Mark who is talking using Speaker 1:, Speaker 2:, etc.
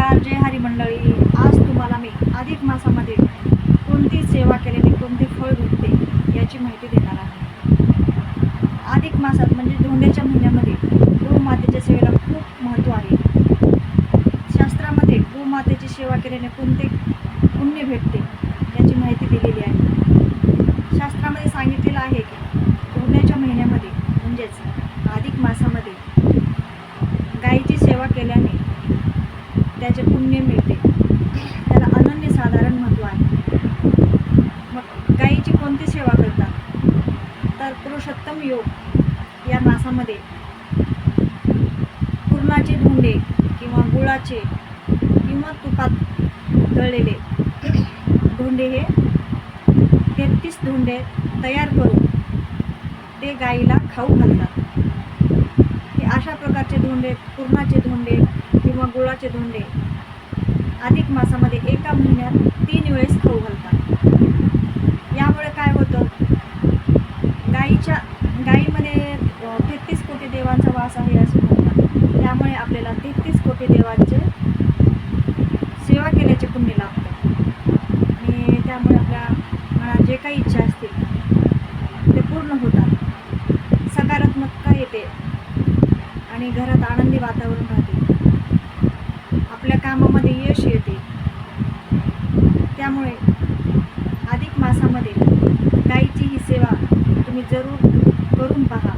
Speaker 1: नमस्कार, जय हरी मंडळी. आज तुम्हाला मी अधिक मासामध्ये कोणती सेवा केल्याने कोणते फळ भेटते याची माहिती देणार आहे. अधिक मासात म्हणजे धोंड्याच्या महिन्यामध्ये गोमातेच्या सेवेला खूप महत्त्व आहे. शास्त्रामध्ये गोमातेची सेवा केल्याने कोणते पुण्य भेटते याची माहिती दिलेली आहे. शास्त्रामध्ये सांगितलेलं आहे की धोंड्याच्या महिन्यामध्ये म्हणजेच अधिक मासामध्ये गायीची सेवा केल्याने त्याचे पुण्य मिळते. त्याला अनन्यसाधारण महत्त्व आहे. मग गायीची कोणती सेवा करतात तर पुरुषोत्तम योग या मासामध्ये पुरणाचे धोंडे किंवा गुळाचे किंवा तुपात तळलेले धोंडे हे 33 धोंडे तयार करून ते गायीला खाऊ घालतात. हे अशा प्रकारचे धोंडे, पुरणाचे धोंडे किंवा गुळाचे धोंडे अधिक मासामध्ये एका महिन्यात 3 वेळेस खाऊ घालतात. यामुळे काय होतं, गायीमध्ये 33 कोटी देवांचा वास आहे असे म्हणतात. त्यामुळे आपल्याला 33 कोटी देवांचे सेवा केल्याचे पुण्य लाभतं आणि त्यामुळे आपल्या मनात जे काही इच्छा असतील ते पूर्ण होतात. सकारात्मकता येते आणि घरात आनंदी वातावरण राहते. आपल्या कामामध्ये यश येते. त्यामुळे अधिक मासामध्ये गायीची ही सेवा तुम्ही जरूर करून पहा.